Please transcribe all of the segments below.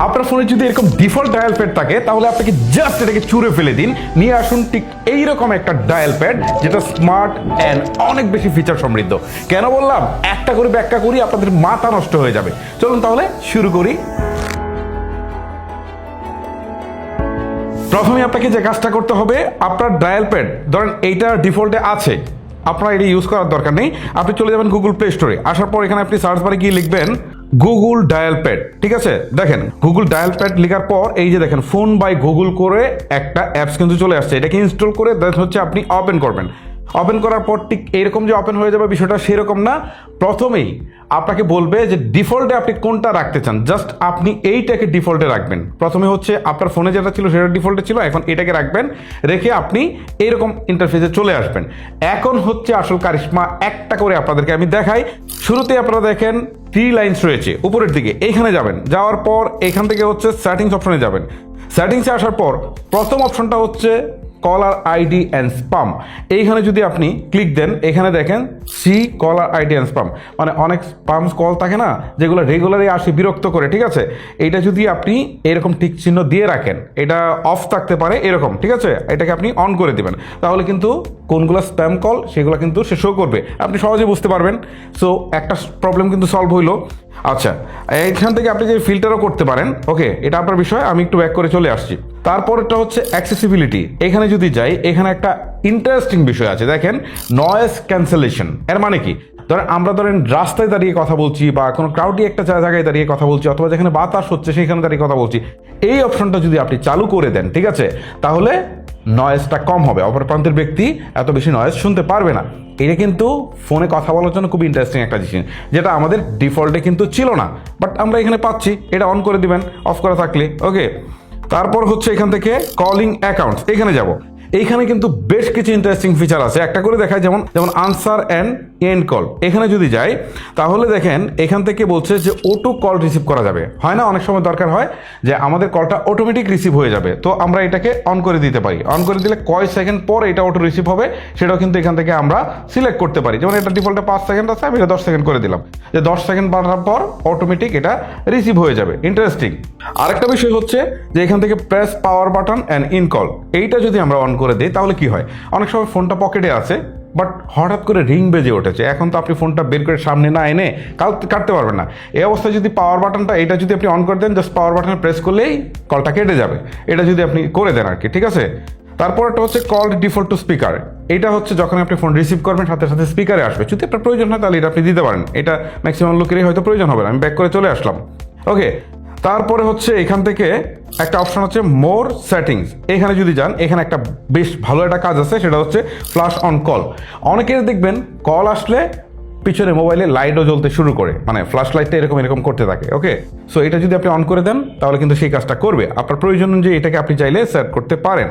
আপনার ফোনে যদি এরকম ডিফল্ট ডায়াল প্যাড থাকে তাহলে আপনাকে জাস্ট এটাকে ছুঁড়ে ফেলে দিন, নিয়ে আসুন ঠিক এইরকম একটা ডায়াল প্যাড যেটা স্মার্ট অ্যান্ড অনেক বেশি ফিচার সমৃদ্ধ। কেন বললাম? একটা করে ব্যাখ্যা করি, আপনাদের মাথা নষ্ট হয়ে যাবে। চলুন তাহলে শুরু করি। প্রথমে আপনাকে যে কাজটা করতে হবে, আপনার ডায়াল প্যাড ধরেন এইটা ডিফল্টে আছে, আপনার এটা ইউজ করার দরকার নেই। আপনি চলে যাবেন গুগল প্লে স্টোরে, আসার পর এখানে আপনি সার্চ বারে গিয়ে লিখবেন গুগল ডায়াল প্যাড। ঠিক আছে, দেখেন গুগল ডায়াল প্যাড লেখার পর এই যে দেখেন ফোন বাই গুগল করে একটা অ্যাপস কিন্তু চলে আসছে। এটাকে ইনস্টল করে দেন হচ্ছে আপনি ওপেন করবেন। ওপেন করার পর ঠিক এরকম যে ওপেন হয়ে যাবে, বিষয়টা সেরকম না। প্রথমেই আপনাকে বলবে যে ডিফল্টে আপনি কোনটা রাখতে চান, জাস্ট আপনি এইটাকে ডিফল্টে রাখবেন। প্রথমে হচ্ছে আপনার ফোনে যেটা ছিল সেটা ডিফল্টে ছিল, এখন এটাকে রাখবেন, রেখে আপনি এইরকম ইন্টারফেসে চলে আসবেন। এখন হচ্ছে আসল কারিশমা, একটা করে আপনাদেরকে আমি দেখাই। শুরুতে আপনারা দেখেন 3 লাইনস রয়েছে উপরের দিকে, এইখানে যাবেন, যাওয়ার পর এখান থেকে হচ্ছে সেটিংস অপশনে যাবেন। সেটিংসে আসার পর প্রথম অপশনটা হচ্ছে কলার আইডি অ্যান্ড স্পাম। এইখানে যদি আপনি ক্লিক দেন, এখানে দেখেন see caller ID and spam, মানে অনেক স্পাম কল থাকে না যেগুলো রেগুলারই আসে বিরক্ত করে। ঠিক আছে, এইটা যদি আপনি এরকম টিক চিহ্ন দিয়ে রাখেন, এটা অফ থাকতে পারে এরকম, ঠিক আছে, এটাকে আপনি অন করে দিবেন, তাহলে কিন্তু কোনগুলো স্প্যাম কল সেগুলো কিন্তু সে শো করবে, আপনি সহজে বুঝতে পারবেন। সো একটা প্রবলেম কিন্তু সলভ হইলো। আচ্ছা, এইখান থেকে আপনি যে ফিল্টারও করতে পারেন, ওকে, এটা আপনার বিষয়, আমি একটু ব্যাক করে চলে আসছি। তারপরটা হচ্ছে অ্যাক্সেসিবিলিটি। এখানে যদি যাই, এখানে একটা ইন্টারেস্টিং বিষয় আছে, দেখেন নয়েজ ক্যান্সেলেশন। এর মানে কি? ধরেন রাস্তায় দাঁড়িয়ে কথা বলছি বা কোনো ক্রাউডি একটা জায়গায় দাঁড়িয়ে কথা বলছি, অথবা যেখানে বাতাস হচ্ছে সেখানে দাঁড়িয়ে কথা বলছি, এই অপশনটা যদি আপনি চালু করে দেন, ঠিক আছে, তাহলে নয়েজটা কম হবে, অপর প্রান্তের ব্যক্তি এত বেশি নয়েজ শুনতে পারবে না। এটা কিন্তু ফোনে কথা বলার জন্য খুব ইন্টারেস্টিং একটা জিনিস, যেটা আমাদের ডিফল্টে কিন্তু ছিল না, বাট আমরা এখানে পাচ্ছি। এটা অন করে দিবেন অফ করা থাকলে, ওকে। তারপর হচ্ছে এখান থেকে কলিং অ্যাকাউন্টস, এখানে যাব। এইখানে কিন্তু বেশ কিছু ইন্টারেস্টিং ফিচার আছে, একটা করে দেখায়। যেমন আনসার অ্যান্ড এন্ড কল। এখানে যদি যাই তাহলে দেখেন এখান থেকে বলছে যে অটো কল রিসিভ করা যাবে। হয় না, অনেক সময় দরকার হয় যে আমাদের কলটা অটোমেটিক রিসিভ হয়ে যাবে, তো আমরা এটাকে অন করে দিতে পারি। অন করে দিলে কয় সেকেন্ড পর এটা অটো রিসিভ হবে সেটাও কিন্তু এখান থেকে আমরা সিলেক্ট করতে পারি। যেমন এটা ডিফল্টে 5 সেকেন্ড আছে, আমি এটা 10 সেকেন্ড করে দিলাম, যে 10 সেকেন্ড বাড়ার পর অটোমেটিক এটা রিসিভ হয়ে যাবে। ইন্টারেস্টিং। আরেকটা বিষয় হচ্ছে যে এখান থেকে press power button and in call, এইটা যদি আমরা অন করে দিই তাহলে কি হয়, অনেক সময় ফোনটা পকেটে আছে বাট হঠাৎ করে রিং বেজে উঠেছে, এখন তো আপনি ফোনটা বের করে সামনে না এনে কাটতে পারবেন না। এই অবস্থায় যদি পাওয়ার বাটনটা এটা যদি আপনি অন করে দেন, জাস্ট পাওয়ার বাটনে প্রেস করলেই কলটা কেটে যাবে। এটা যদি আপনি করে দেন আর কি, ঠিক আছে। তারপর একটা হচ্ছে কল ডিফল্ট টু স্পিকার। এটা হচ্ছে যখন আপনি ফোন রিসিভ করবেন সাথে সাথে স্পিকারে আসবে, যদি আপনার প্রয়োজন হয় তাহলে এটা আপনি দিতে পারেন, এটা ম্যাক্সিমাম লোকেরই হয়তো প্রয়োজন হবে না। আমি ব্যাক করে চলে আসলাম, ওকে। তারপরে হচ্ছে এখান থেকে একটা অপশন হচ্ছে মোর সেটিংস। এখানে যদি যান, এখানে একটা বেশ ভালো একটা কাজ আছে, সেটা হচ্ছে ফ্ল্যাশ অন কল। অনেকের দেখবেন কল আসলে পিছনে মোবাইলে লাইটও জ্বলতে শুরু করে, মানে ফ্ল্যাশ লাইটটা এরকম করতে থাকে, ওকে। সো এটা যদি আপনি অন করে দেন তাহলে কিন্তু সেই কাজটা করবে। আপনার প্রয়োজন অনুযায়ী এটাকে আপনি চাইলে সেট করতে পারেন।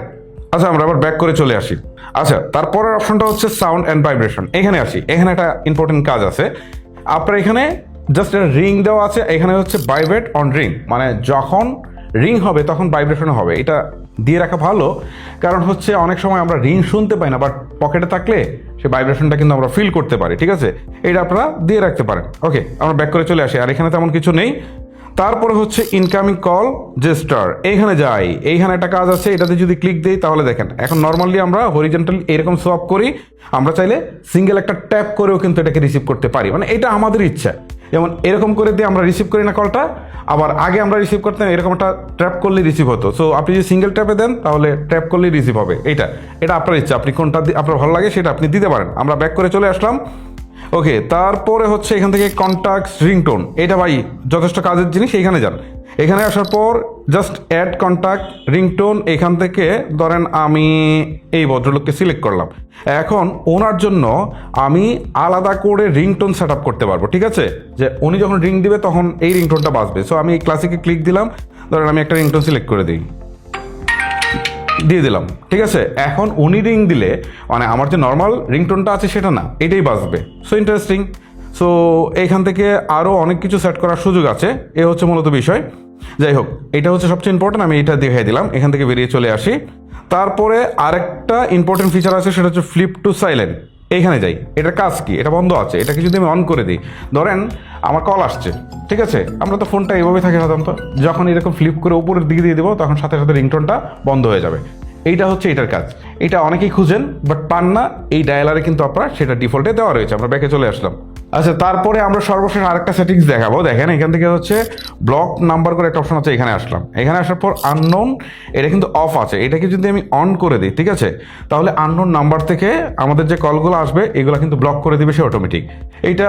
আচ্ছা, আমরা আবার ব্যাক করে চলে আসি। আচ্ছা, তারপরের অপশনটা হচ্ছে সাউন্ড অ্যান্ড ভাইব্রেশন। এখানে আসি, এখানে একটা ইম্পর্টেন্ট কাজ আছে। আপনার এখানে জাস্ট একটা রিং দেওয়া আছে, এখানে হচ্ছে ভাইব্রেট অন রিং, মানে যখন রিং হবে তখন ভাইব্রেশন হবে। এটা দিয়ে রাখা ভালো, কারণ হচ্ছে অনেক সময় আমরা রিং শুনতে পাই না, বাট পকেটে থাকলে সে ভাইব্রেশনটা কিন্তু আমরা ফিল করতে পারি, ঠিক আছে। এটা আপনারা দিয়ে রাখতে পারেন, ওকে। আমরা ব্যাক করে চলে আসি, আর এখানে তেমন কিছু নেই। তারপরে হচ্ছে ইনকামিং কল জেস্টার। এইখানে যাই, এইখানে একটা কাজ আছে, এটাতে যদি ক্লিক দিই তাহলে দেখেন এখন নর্মালি আমরা হরিজেন্টালি এরকম সোয়াপ করি, আমরা চাইলে সিঙ্গেল একটা ট্যাপ করেও কিন্তু এটাকে রিসিভ করতে পারি, মানে এটা আমাদের ইচ্ছা। যেমন এরকম করে দিয়ে আমরা রিসিভ করি না কলটা, আবার আগে আমরা রিসিভ করতাম এরকম একটা ট্যাপ করলেই রিসিভ হতো। সো আপনি যদি সিঙ্গেল ট্যাপে দেন তাহলে ট্যাপ করলেই রিসিভ হবে। এটা আপনার ইচ্ছা, আপনি কোনটা আপনার ভালো লাগে সেটা আপনি দিতে পারেন। আমরা ব্যাক করে চলে আসলাম, ওকে। তারপরে হচ্ছে এখান থেকে কন্ট্যাক্টস রিংটোন। এটা ভাই যথেষ্ট কাজের জিনিস। এইখানে যান, এখানে আসার পর জাস্ট অ্যাড কন্ট্যাক্ট রিংটোন। এখান থেকে ধরেন আমি এই ভদ্রলোককে সিলেক্ট করলাম, এখন ওনার জন্য আমি আলাদা করে রিংটোন সেট আপ করতে পারবো, ঠিক আছে, যে উনি যখন রিং দিবে তখন এই রিংটোনটা বাজবে। সো আমি এই ক্লাসিকে ক্লিক দিলাম, ধরেন আমি একটা রিংটোন সিলেক্ট করে দিই, দিয়ে দিলাম, ঠিক আছে। এখন উনি রিং দিলে মানে আমার যে নর্মাল রিংটোনটা আছে সেটা না, এটাই বাজবে। So interesting. সো এখান থেকে আরও অনেক কিছু সেট করার সুযোগ আছে, এ হচ্ছে মূলত বিষয়। যাই হোক, এটা হচ্ছে সবচেয়ে ইম্পর্টেন্ট, আমি এটা দেখিয়ে দিলাম। এখান থেকে বেরিয়ে চলে আসি। তারপরে আরেকটা ইম্পর্টেন্ট ফিচার আছে, সেটা হচ্ছে ফ্লিপ টু সাইলেন্ট। এইখানে যাই, এটার কাজ কি, এটা বন্ধ আছে, এটাকে যদি আমি অন করে দিই, ধরেন আমার কল আসছে, ঠিক আছে, আমরা তো ফোনটা এইভাবে থাকে সাধারণত, যখন এরকম ফ্লিপ করে উপরের দিকে দিয়ে দেবো তখন সাথে সাথে রিংটোনটা বন্ধ হয়ে যাবে। এইটা হচ্ছে এটার কাজ। এটা অনেকেই খুঁজেন বাট পান না, এই ডায়ালারে কিন্তু আপনার সেটা ডিফল্টে দেওয়া রয়েছে। আমরা ব্যাকে চলে আসলাম। আচ্ছা, তারপরে আমরা সর্বশেষ আরেকটা সেটিংস দেখাবো। দেখেন এখান থেকে হচ্ছে ব্লক নাম্বার করে একটা অপশন আছে, এখানে আসলাম। এখানে আসার পর আননোন, এটা কিন্তু অফ আছে, এটাকে যদি আমি অন করে দিই, ঠিক আছে, তাহলে আননোন নাম্বার থেকে আমাদের যে কলগুলো আসবে এগুলো কিন্তু ব্লক করে দিবে সে অটোমেটিক। এটা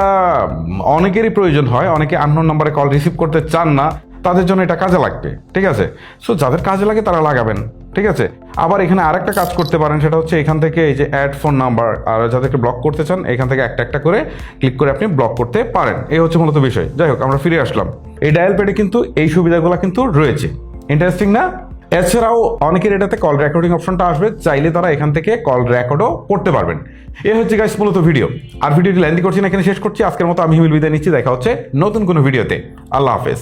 অনেকেরই প্রয়োজন হয়, অনেকে আননোন নাম্বারে কল রিসিভ করতে চান না, তাদের জন্য এটা কাজে লাগবে, ঠিক আছে। সো যাদের কাজে লাগে তারা লাগাবেন, ঠিক আছে। আবার এখানে আরেকটা কাজ করতে পারেন, সেটা হচ্ছে এখান থেকে এই যে অ্যাড ফোন নাম্বার, আর যাদেরকে ব্লক করতে চান এখান থেকে একটা একটা করে ক্লিক করে আপনি ব্লক করতে পারেন। এই হচ্ছে মূলত বিষয়। যাই হোক, আমরা ফিরে আসলাম। এই ডায়াল প্যাডে কিন্তু এই সুবিধাগুলো কিন্তু রয়েছে। ইন্টারেস্টিং না? এছাড়াও অনেকের এটাতে কল রেকর্ডিং অপশনটা আসবে, চাইলে তারা এখান থেকে কল রেকর্ডও করতে পারবেন। এই হচ্ছে গাইস মূলত ভিডিও। আর ভিডিওটি লেন্দি করছি না, এখানে শেষ করছি। আজকের মতো আমি হিমিল বিদায় নিচ্ছি। দেখা হচ্ছে নতুন কোনো ভিডিওতে। আল্লাহ হাফেজ।